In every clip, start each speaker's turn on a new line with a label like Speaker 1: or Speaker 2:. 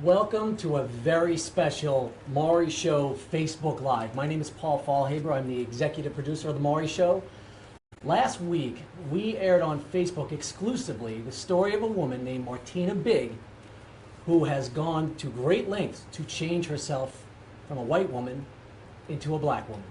Speaker 1: Welcome to a very special Maury Show Facebook Live. My name is Paul Faulhaber. I'm the executive producer of the Maury Show. Last week, we aired on Facebook exclusively the story of a woman named Martina Big, who has gone to great lengths to change herself from a white woman into a black woman.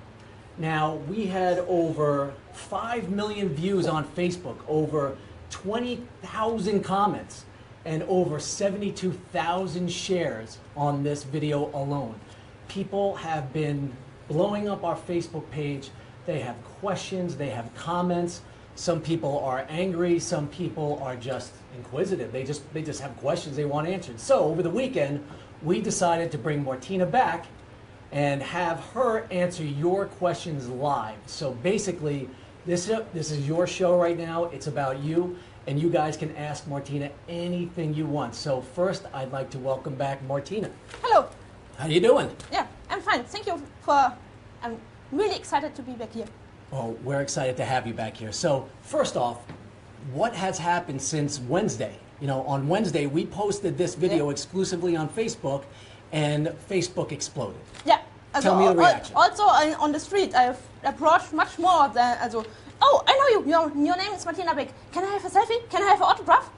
Speaker 1: Now, we had over 5 million views on Facebook, over 20,000 comments, and over 72,000 shares on this video alone. People have been blowing up our Facebook page. They have questions, they have comments. Some people are angry, some people are just inquisitive. They just have questions they want answered. So over the weekend, we decided to bring Martina back and have her answer your questions live. So basically, this is your show right now. It's about you. And you guys can ask Martina anything you want. So first, I'd like to welcome back Martina.
Speaker 2: Hello.
Speaker 1: How you doing?
Speaker 2: Yeah, I'm fine. Thank you for. I'm really excited to be back here.
Speaker 1: Oh, we're excited to have you back here. So first off, what has happened since Wednesday? You know, on Wednesday we posted this video exclusively on Facebook, and Facebook exploded.
Speaker 2: Yeah.
Speaker 1: Tell me the reaction.
Speaker 2: Also on the street, I've approached much more than oh, I know you. Your name is Martina Big. Can I have a selfie? Can I have an autograph?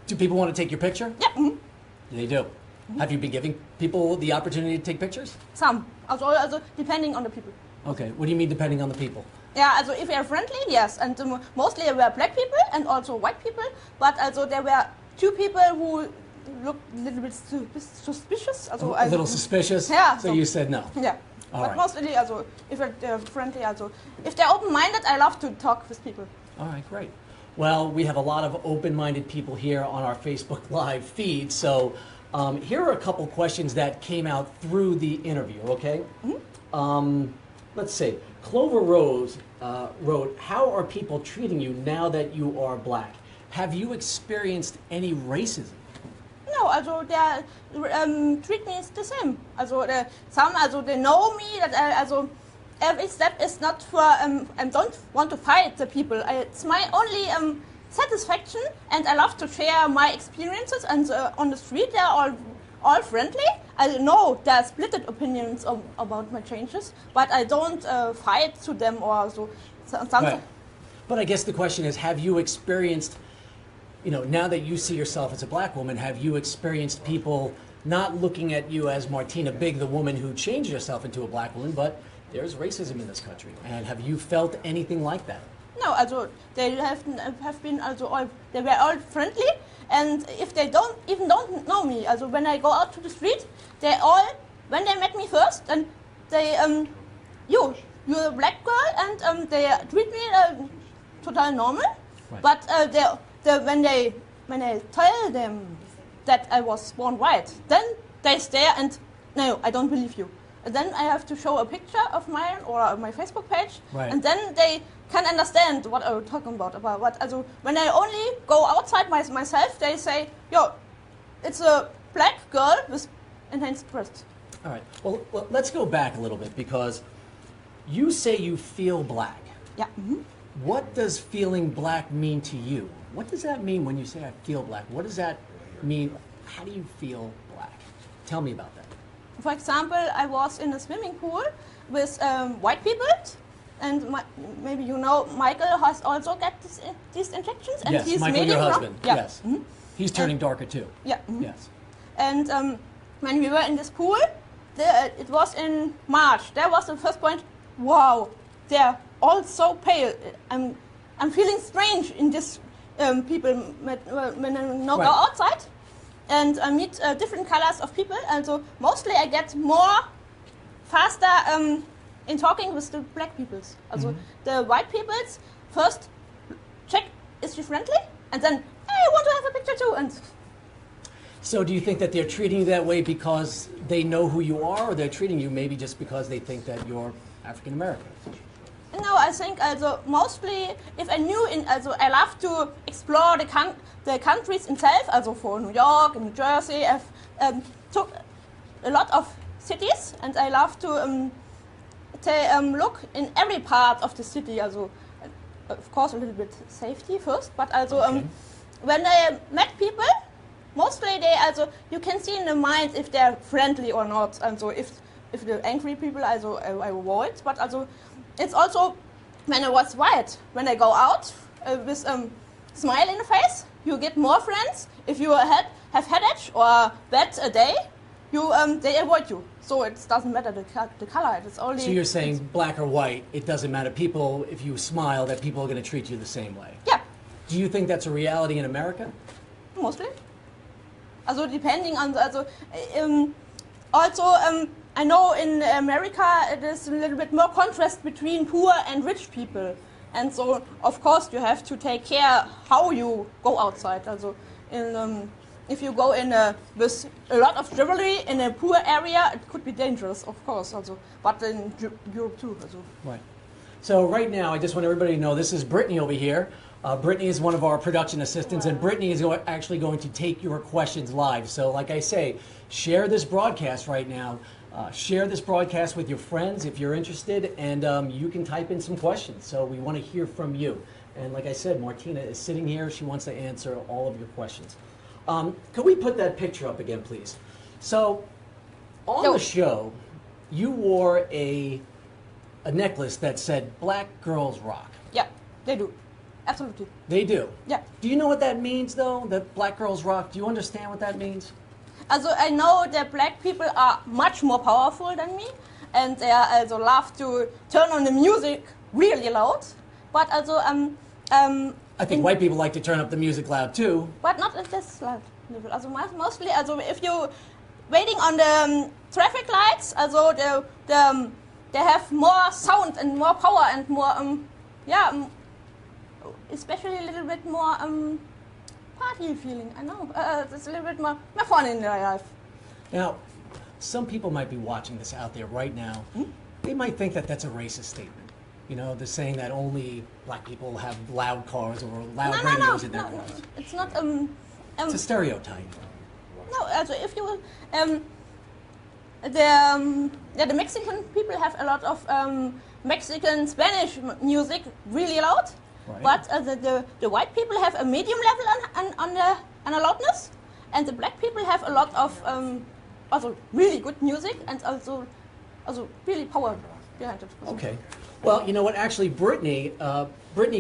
Speaker 1: Do people want to take your picture?
Speaker 2: Yeah. Mm-hmm.
Speaker 1: They do. Mm-hmm. Have you been giving people the opportunity to take pictures?
Speaker 2: Some. Also depending on the people.
Speaker 1: Okay. What do you mean depending on the people?
Speaker 2: Yeah, if they are friendly, yes. And mostly there were black people and also white people. But there were two people who looked a little bit suspicious.
Speaker 1: A little suspicious?
Speaker 2: Yeah.
Speaker 1: So you said no?
Speaker 2: Yeah.
Speaker 1: All
Speaker 2: but
Speaker 1: right.
Speaker 2: mostly, if they're friendly, if they're open-minded, I love to talk with people.
Speaker 1: All right, great. Well, we have a lot of open-minded people here on our Facebook Live feed. So here are a couple questions that came out through the interview, okay? Mm-hmm. Let's see. Clover Rose wrote, how are people treating you now that you are black? Have you experienced any racism?
Speaker 2: No, they treat me the same. Some, they know me that every step is not for. I don't want to fight the people. It's my only satisfaction, and I love to share my experiences. And on the street, they are all friendly. I know there are split opinions about my changes, but I don't fight to them or something.
Speaker 1: Right. But I guess the question is, have you experienced? You know, now that you see yourself as a black woman, have you experienced people not looking at you as Martina Big, the woman who changed herself into a black woman, but there's racism in this country? And have you felt anything like that?
Speaker 2: No, they have been they were all friendly, and if they don't know me, when I go out to the street, they all, when they met me first, and they you're a black girl, and they treat me totally normal, right. But when I tell them that I was born white, then they stare and, no, I don't believe you. And then I have to show a picture of mine or my Facebook page,
Speaker 1: right.
Speaker 2: And then they can understand what I'm talking about what. When I only go outside myself, they say, yo, it's a black girl with enhanced breasts.
Speaker 1: All right. Well, let's go back a little bit, because you say you feel black.
Speaker 2: Yeah. Mm-hmm.
Speaker 1: What does feeling black mean to you? What does that mean when you say I feel black? What does that mean? How do you feel black? Tell me about that.
Speaker 2: For example, I was in a swimming pool with white people, and maybe you know Michael has also got these injections, and
Speaker 1: yes,
Speaker 2: he's
Speaker 1: Michael,
Speaker 2: medium,
Speaker 1: your husband.
Speaker 2: Yeah.
Speaker 1: Yes,
Speaker 2: Mm-hmm.
Speaker 1: He's turning darker too.
Speaker 2: Yeah. Mm-hmm.
Speaker 1: Yes.
Speaker 2: And when we were in this pool, it was in March. There was the first point. Wow, they're all so pale. I'm feeling strange in this. People when I now go outside and I meet different colors of people, and so mostly I get more faster in talking with the black peoples. Also the white peoples first check, is she friendly, and then hey, I want to have a picture too. And
Speaker 1: so do you think that they're treating you that way because they know who you are, or they're treating you maybe just because they think that you're African American?
Speaker 2: No, I think mostly if I knew I love to explore the countries itself. For New York and New Jersey, I've took a lot of cities, and I love to look in every part of the city. Of course, a little bit safety first, but when I met people, mostly they also you can see in the mind if they're friendly or not. And so if the angry people, also I avoid. But also it's also when I was white, when I go out with smile in the face, you get more friends. If you have headache or bad a day, they avoid you. So it doesn't matter the color. It's only. So
Speaker 1: you're saying black or white, it doesn't matter. People, if you smile, that people are going to treat you the same way.
Speaker 2: Yeah.
Speaker 1: Do you think that's a reality in America?
Speaker 2: Mostly. Also depending on also I know in America it is a little bit more contrast between poor and rich people, and so of course you have to take care how you go outside. Also if you go with a lot of jewelry in a poor area, it could be dangerous, of course. Also, but in Europe too. Also.
Speaker 1: Right. So right now, I just want everybody to know this is Brittany over here. Brittany is one of our production assistants, and Brittany is actually going to take your questions live. So like I say, share this broadcast right now. Share this broadcast with your friends if you're interested, and you can type in some questions. So we want to hear from you. And like I said, Martina is sitting here. She wants to answer all of your questions. Could we put that picture up again, please? So on the show, you wore a necklace that said Black Girls Rock.
Speaker 2: Yeah, they do. Absolutely.
Speaker 1: They do?
Speaker 2: Yeah.
Speaker 1: Do you know what that means, though, that Black Girls Rock? Do you understand what that means?
Speaker 2: Also, I know that black people are much more powerful than me, and they also love to turn on the music really loud. But also,
Speaker 1: I think white people like to turn up the music loud, too.
Speaker 2: But not at this loud level. Also, mostly, also, if you waiting on the traffic lights, also, they have more sound and more power and more, especially a little bit more party feeling. I know. It's a little bit more fun in their life.
Speaker 1: Now, some people might be watching this out there right now. They might think that that's a racist statement. You know, they're saying that only black people have loud cars or loud radios in their cars.
Speaker 2: It's not.
Speaker 1: It's a stereotype.
Speaker 2: No, also if you the Mexican people have a lot of Mexican Spanish music really loud, right. But the white people have a medium level on the loudness, and the black people have a lot of also really good music and also really power behind it.
Speaker 1: Okay. Well, you know what? Actually, Brittany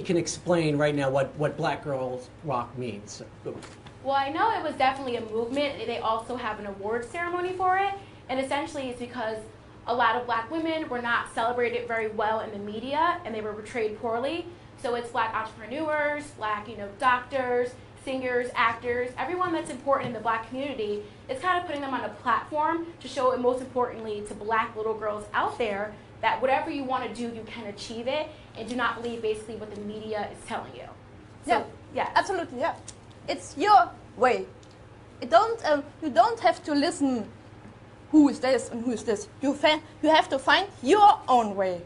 Speaker 1: can explain right now what Black Girls Rock means.
Speaker 3: Well, I know it was definitely a movement. They also have an award ceremony for it. And essentially it's because a lot of black women were not celebrated very well in the media and they were portrayed poorly. So it's black entrepreneurs, black, doctors, singers, actors, everyone that's important in the black community. It's kind of putting them on a platform to show, and most importantly, to black little girls out there that whatever you want to do, you can achieve it, and do not believe basically what the media is telling you. So,
Speaker 2: yeah, absolutely, yeah. It's your way. You don't have to listen who is this and who is this. You have to find your own way.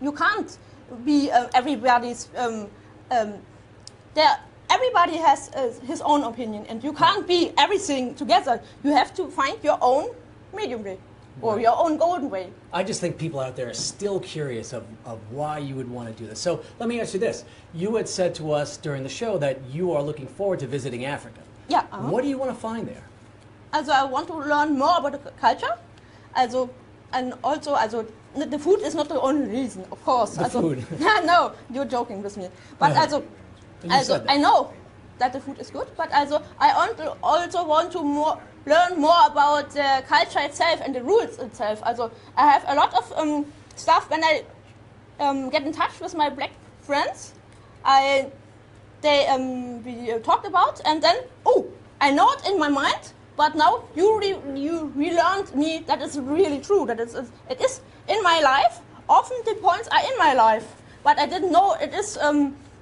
Speaker 2: You can't be everybody's. Everybody has his own opinion, and you can't be everything together. You have to find your own medium way. Or your own golden way.
Speaker 1: I just think people out there are still curious of why you would want to do this. So let me ask you this. You had said to us during the show that you are looking forward to visiting Africa.
Speaker 2: Yeah.
Speaker 1: What do you want to find there?
Speaker 2: Also, I want to learn more about the culture. And also, the food is not the only reason, of course.
Speaker 1: The food?
Speaker 2: No, you're joking with me. But I know that the food is good, but also I also want to learn more about the culture itself and the rules itself. Also, I have a lot of stuff when I get in touch with my black friends. We talked about, and then I know it in my mind. But now you relearned me that it's really true. That it is in my life. Often the points are in my life, but I didn't know it is.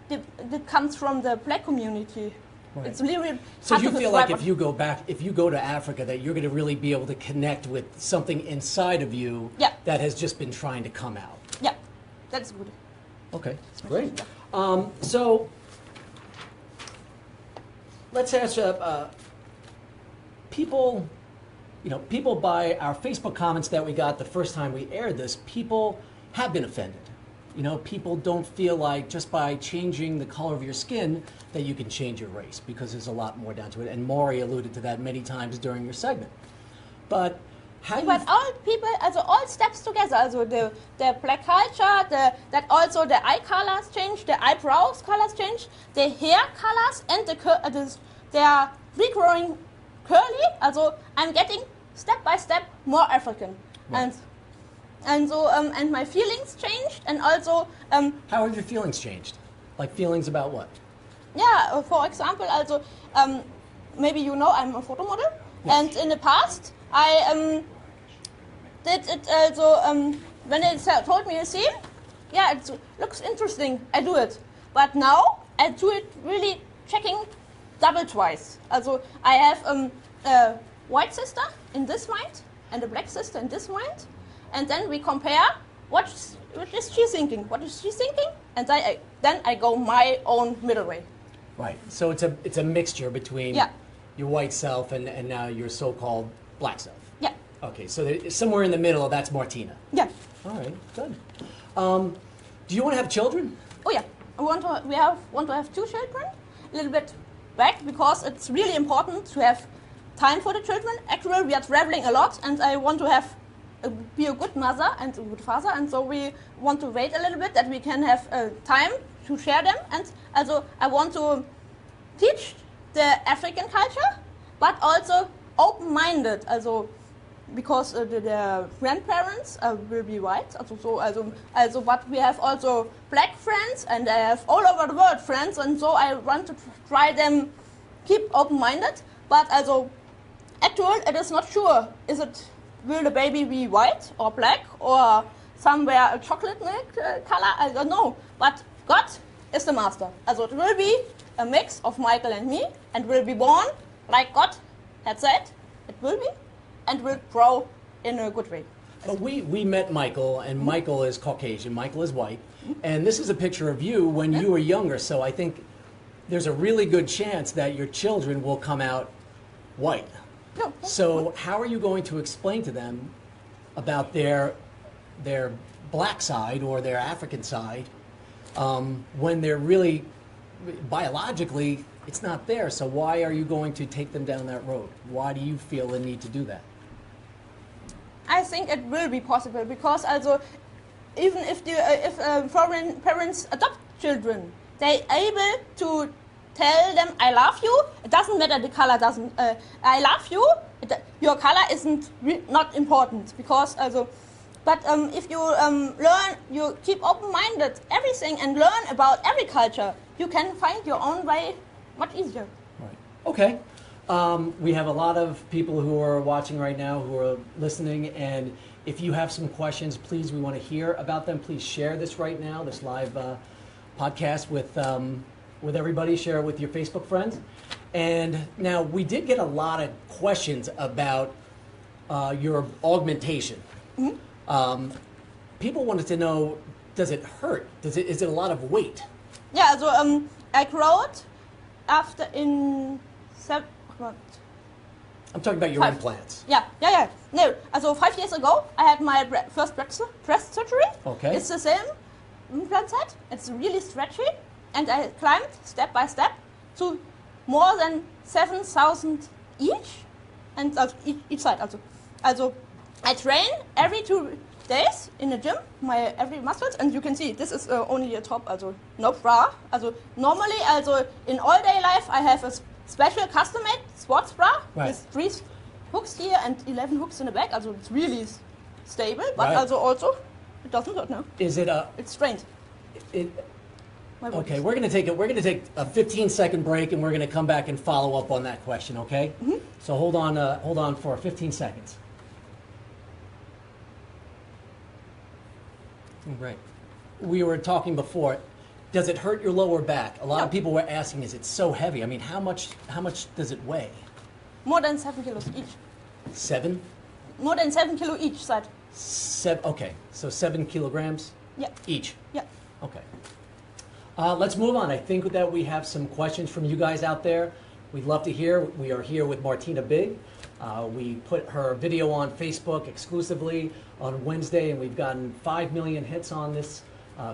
Speaker 2: It comes from the black community.
Speaker 1: Right.
Speaker 2: It's really
Speaker 1: so you feel like if you go to Africa, that you're going to really be able to connect with something inside of you that has just been trying to come out.
Speaker 2: Yeah, that's good.
Speaker 1: Okay, great. So let's ask people. By our Facebook comments that we got the first time we aired this, people have been offended. You know, people don't feel like just by changing the color of your skin that you can change your race, because there's a lot more down to it. And Maury alluded to that many times during your segment. But how you...
Speaker 2: But all people, also all steps together, also the black culture, that also the eye colors change, the eyebrows colors change, the hair colors, and they are regrowing curly. Also I'm getting step by step more African,
Speaker 1: Right.
Speaker 2: and so and my feelings changed, and also
Speaker 1: How have your feelings changed? Like feelings about what?
Speaker 2: yeah, for example, also maybe you know I'm a photo model, and in the past I did it also when they told me a scene, yeah, it looks interesting, I do it. But now I do it really checking double twice. Also I have a white sister in this mind and a black sister in this mind, and then we compare what is she thinking, what is she thinking, and then I go my own middle way.
Speaker 1: Right. So it's a mixture between
Speaker 2: Yeah.
Speaker 1: your white self and now your so-called black self.
Speaker 2: Yeah,
Speaker 1: Okay, so somewhere in the middle, that's Martina.
Speaker 2: yeah.
Speaker 1: All right, good. Do you want to have children?
Speaker 2: Oh yeah, want to have 2 children. A little bit back because it's really important to have time for the children. Actually, we are traveling a lot, and I want to have be a good mother and a good father, and so we want to wait a little bit that we can have time to share them. And also, I want to teach the African culture, but also open-minded. Also, because the grandparents will be white, also, but we have also black friends, and I have all over the world friends, and so I want to try them keep open-minded. But also, actually, it is not sure. Will the baby be white or black or somewhere a chocolate milk color? I don't know. But God is the master. Also, it will be a mix of Michael and me, and will be born like God had said it will be, and will grow in a good way.
Speaker 1: But we met Michael, and Michael is Caucasian, Michael is white, and this is a picture of you when you were younger, so I think there's a really good chance that your children will come out white.
Speaker 2: No,
Speaker 1: So how are you going to explain to them about their black side or their African side when they're really, biologically, it's not there? So why are you going to take them down that road? Why do you feel the need to do that?
Speaker 2: I think it will be possible because also, even if foreign parents adopt children, they able to tell them I love you. It doesn't matter the color doesn't. I love you. Your color isn't not important because also. But if you learn, you keep open-minded everything and learn about every culture, you can find your own way much easier.
Speaker 1: Right. Okay. We have a lot of people who are watching right now who are listening, and if you have some questions, please, we want to hear about them. Please share this right now, this live podcast with everybody. Share it with your Facebook friends. And now we did get a lot of questions about your augmentation. Mm-hmm. People wanted to know, does it hurt? Is it a lot of weight?
Speaker 2: Yeah, so I growed after in
Speaker 1: I'm talking about your
Speaker 2: 5.
Speaker 1: implants.
Speaker 2: Yeah. No, so 5 years ago, I had my first breast surgery.
Speaker 1: Okay.
Speaker 2: It's the same implant set. It's really stretchy, and I climbed step by step to more than 7,000 each, and each side also. Also, I train every 2 days in the gym, my every muscles, and you can see this is only a top, also no bra. Also normally, also in all day life, I have a special custom-made sports bra with 3 hooks here and 11 hooks in the back. Also it's really stable, but also it doesn't hurt now.
Speaker 1: Is it a?
Speaker 2: It's strained.
Speaker 1: Okay, we're gonna take a 15-second break, and we're gonna come back and follow up on that question. Okay. Mm-hmm. So hold on for 15 seconds. Right. We were talking before. Does it hurt your lower back? A lot of people were asking, is it so heavy? I mean, how much does it weigh?
Speaker 2: More than 7 kilos each.
Speaker 1: 7?
Speaker 2: More than 7 kilos each side.
Speaker 1: Okay, so 7 kilograms?
Speaker 2: Yeah.
Speaker 1: Each?
Speaker 2: Yeah.
Speaker 1: Okay. Let's move on. I think that we have some questions from you guys out there. We'd love to hear. We are here with Martina Big. We put her video on Facebook exclusively on Wednesday, and we've gotten 5 million hits on this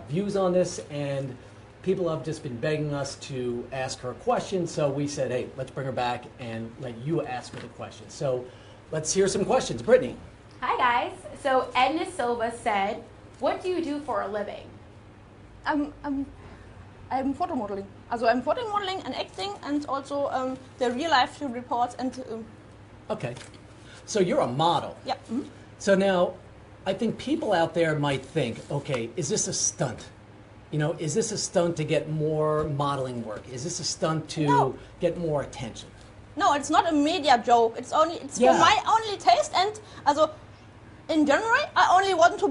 Speaker 1: views on this, and people have just been begging us to ask her a question. So we said, hey, let's bring her back and let you ask her the question. So let's hear some questions. Brittany.
Speaker 3: Hi guys. So Edna Silva said, "What do you do for a living?"
Speaker 2: I'm photo modeling. Also I'm photo modeling and acting, and also the real life reports and.
Speaker 1: Okay, so you're a model.
Speaker 2: Yeah. Mm-hmm.
Speaker 1: So now, I think people out there might think, okay, is this a stunt? You know, is this a stunt to get more modeling work? Is this a stunt to
Speaker 2: No.
Speaker 1: get more attention?
Speaker 2: No, it's not a media joke. It's
Speaker 1: Yeah.
Speaker 2: for my only taste, and also in January I only want to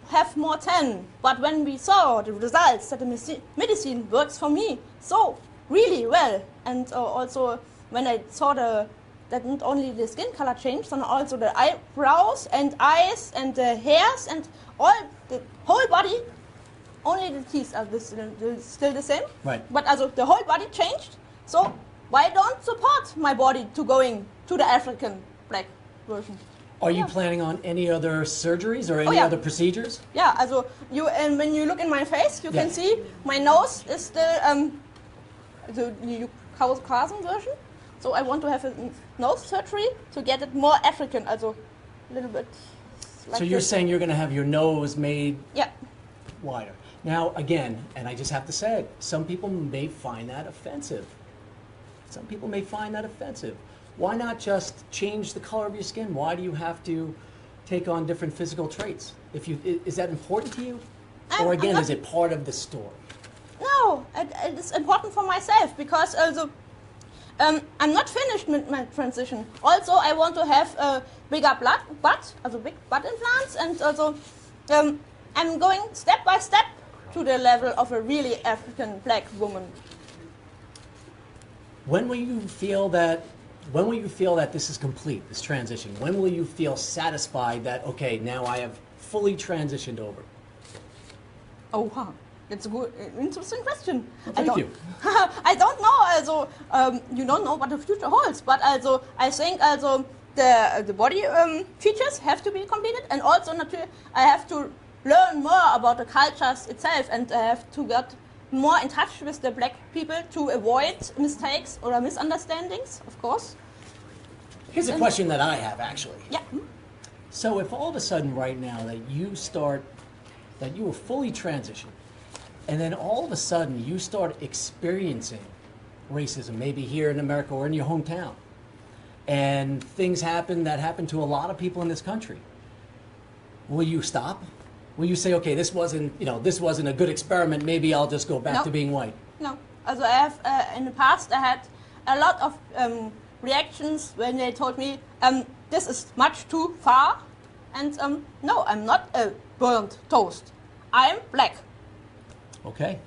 Speaker 2: have more 10. But when we saw the results that the medicine works for me so really well, and also when I saw that not only the skin color changed, but also the eyebrows and eyes and the hairs and all the whole body. Only the teeth are still the same.
Speaker 1: Right.
Speaker 2: But also the whole body changed. So why don't support my body to going to the African black version?
Speaker 1: Are you
Speaker 2: Yeah.
Speaker 1: planning on any other surgeries or any
Speaker 2: yeah.
Speaker 1: other procedures?
Speaker 2: Yeah, also and when you look in my face, you can
Speaker 1: Yeah.
Speaker 2: see my nose is still the Caucasian version. So I want to have a nose surgery to get it more African, also a little bit. Like
Speaker 1: So you're
Speaker 2: this.
Speaker 1: saying you're going to have your nose made
Speaker 2: Yeah.
Speaker 1: wider. Now, again, and I just have to say it, some people may find that offensive. Some people may find that offensive. Why not just change the color of your skin? Why do you have to take on different physical traits? Is that important to you? Or
Speaker 2: I'm
Speaker 1: again,
Speaker 2: not-
Speaker 1: is it part of the story?
Speaker 2: No, it's important for myself because also I'm not finished with my transition. Also, I want to have a bigger butt, also big butt implants, and also I'm going step by step to the level of a really African black woman.
Speaker 1: When will you feel that? When will you feel that this is complete, this transition? When will you feel satisfied that okay, now I have fully transitioned over?
Speaker 2: Oh, wow. That's a good, interesting question.
Speaker 1: Well, thank you.
Speaker 2: I don't know. Also, you don't know what the future holds, but also I think also the body features have to be completed, and also I have to learn more about the cultures itself, and I have to get more in touch with the black people to avoid mistakes or misunderstandings, of course.
Speaker 1: Here's a question that I have actually.
Speaker 2: Yeah.
Speaker 1: So if all of a sudden right now that you were fully transitioned, and then all of a sudden you start experiencing racism, maybe here in America or in your hometown, and things happen that happen to a lot of people in this country, will you stop? Will you say, okay, this wasn't a good experiment, maybe I'll just go back
Speaker 2: No.
Speaker 1: to being white?
Speaker 2: No. Also I have, in the past, I had a lot of reactions when they told me, this is much too far. And no, I'm not a burnt toast. I'm black.
Speaker 1: Okay.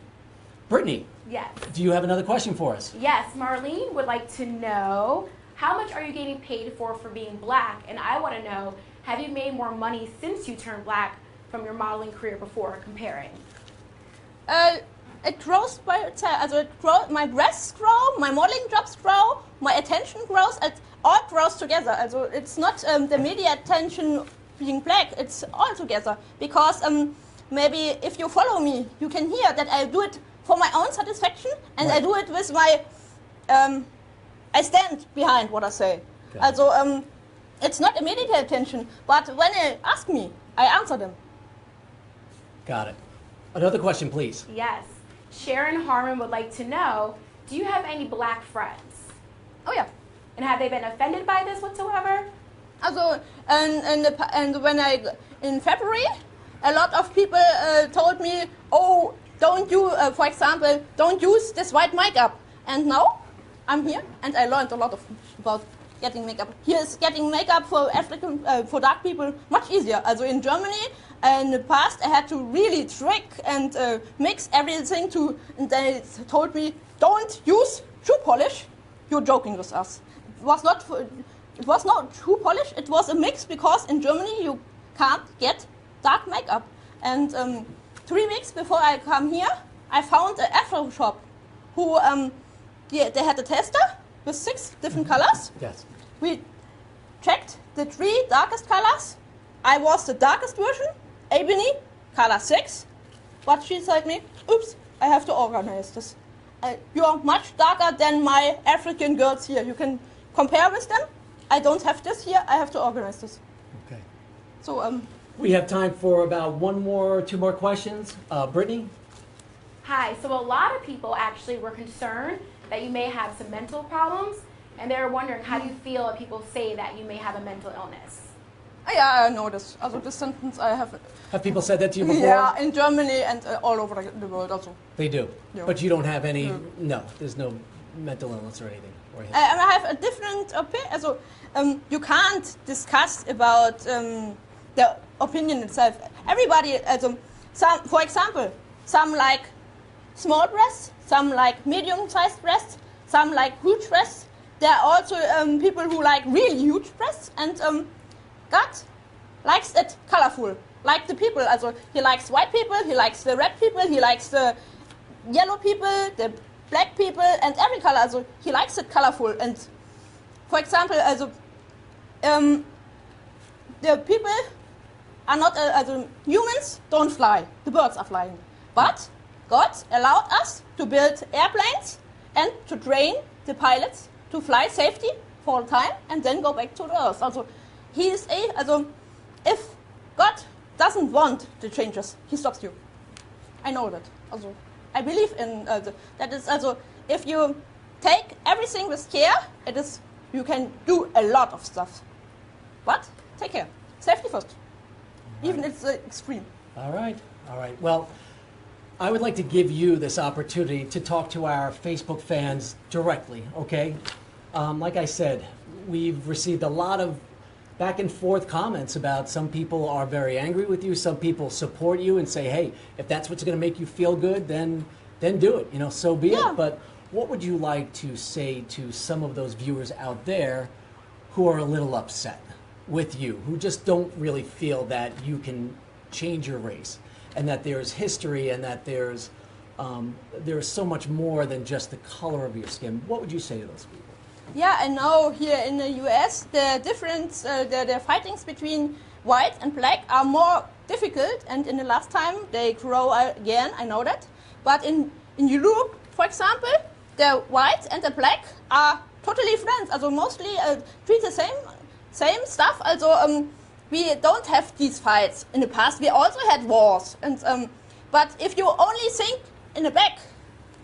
Speaker 1: Brittany,
Speaker 3: Yes.
Speaker 1: do you have another question for us?
Speaker 3: Yes, Marlene would like to know, how much are you getting paid for being black? And I want to know, have you made more money since you turned black from your modeling career before, comparing?
Speaker 2: It grows by itself. Also my breasts grow, my modeling jobs grow, my attention grows. It all grows together. Also it's not the media attention being black. It's all together because maybe if you follow me, you can hear that I do it for my own satisfaction, and
Speaker 1: Right.
Speaker 2: I do it with my. I stand behind what I say.
Speaker 1: Okay.
Speaker 2: Also it's not immediate attention, but when they ask me, I answer them.
Speaker 1: Got it. Another question, please.
Speaker 3: Yes. Sharon Harmon would like to know, do you have any black friends?
Speaker 2: Oh yeah.
Speaker 3: And have they been offended by this whatsoever?
Speaker 2: Also, and when in February, a lot of people told me, oh, don't you, for example, don't use this white makeup. And now, I'm here, and I learned a lot about getting makeup. Here is getting makeup for African, for dark people much easier. Also in Germany, in the past, I had to really trick and mix everything and they told me, don't use shoe polish. You're joking with us. It was not shoe polish, it was a mix because in Germany you can't get dark makeup. And 3 weeks before I come here, I found an Afro shop who, they had a tester with 6 different colors.
Speaker 1: Yes.
Speaker 2: We checked the 3 darkest colors. I was the darkest version, ebony, color 6. but she said me, oops, I have to organize this. You are much darker than my African girls here. You can compare with them. I don't have this here. I have to organize this.
Speaker 1: Okay.
Speaker 2: So
Speaker 1: we have time for about two more questions. Brittany?
Speaker 3: Hi. So a lot of people actually were concerned that you may have some mental problems, and they're wondering how do you feel when people say that you may have a mental illness?
Speaker 2: Yeah, I know this. Also, this sentence I have.
Speaker 1: Have people said that to you before?
Speaker 2: Yeah, in Germany and all over the world also.
Speaker 1: They do.
Speaker 2: Yeah.
Speaker 1: But you don't have any, no, there's no mental illness or anything.
Speaker 2: I have a different opinion. Also, you can't discuss about the opinion itself. Everybody, some, for example, some like small breasts, some like medium-sized breasts, some like huge breasts. There are also people who like really huge breasts, and God likes it colorful, like the people. Also, he likes white people, he likes the red people, he likes the yellow people, the black people, and every color. Also, he likes it colorful. And for example, the people are not humans don't fly. The birds are flying, but God allowed us to build airplanes and to train the pilots to fly safety for a time and then go back to the earth. Also, he is if God doesn't want the changes, he stops you. I know that. Also, I believe in that is also if you take everything with care, you can do a lot of stuff. But take care, safety first, even if it's extreme.
Speaker 1: All right. Well, I would like to give you this opportunity to talk to our Facebook fans directly. Okay. Like I said, we've received a lot of back and forth comments about some people are very angry with you, some people support you and say, hey, if that's what's going to make you feel good, then do it, so be it. But what would you like to say to some of those viewers out there who are a little upset with you, who just don't really feel that you can change your race and that there's history and that there's so much more than just the color of your skin? What would you say to those people?
Speaker 2: Yeah, I know here in the US, the difference, the fightings between white and black are more difficult, and in the last time they grow again, I know that. But in Europe, for example, the white and the black are totally friends, also mostly treat the same stuff. Also, we don't have these fights in the past. We also had wars, and but if you only think in the back,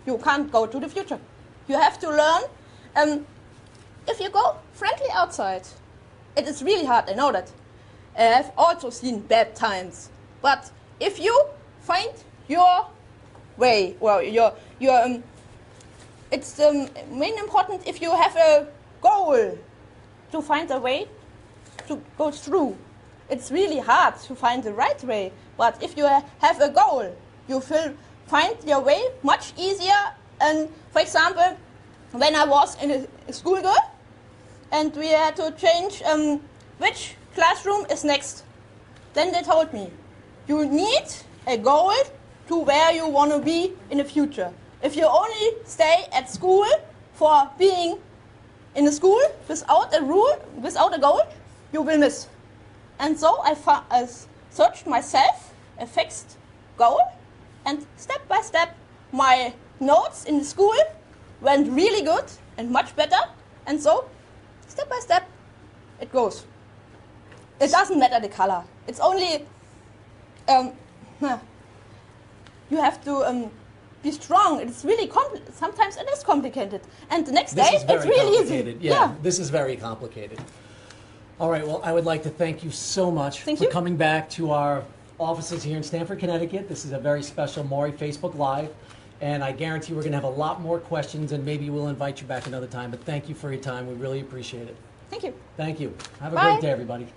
Speaker 2: you can't go to the future. You have to learn. If you go friendly outside, it is really hard, I know that. I've also seen bad times. But if you find your way, well, it's main important if you have a goal to find a way to go through. It's really hard to find the right way, but if you have a goal, you will find your way much easier. And for example, when I was in a schoolgirl, and we had to change which classroom is next. Then they told me, you need a goal to where you want to be in the future. If you only stay at school for being in a school without a rule, without a goal, you will miss. And so I searched myself a fixed goal, and step by step my notes in the school went really good and much better, and so step by step, it goes. It doesn't matter the color. It's only, you have to be strong. It's really sometimes it is complicated. And the next day, it's really easy.
Speaker 1: Yeah, this is very complicated. All right, well, I would like to thank you so much for coming back to our offices here in Stamford, Connecticut. This is a very special Maury Facebook Live. And I guarantee we're going to have a lot more questions, and maybe we'll invite you back another time. But thank you for your time. We really appreciate it.
Speaker 2: Thank you.
Speaker 1: Thank you. Have a
Speaker 2: Bye.
Speaker 1: great day, everybody.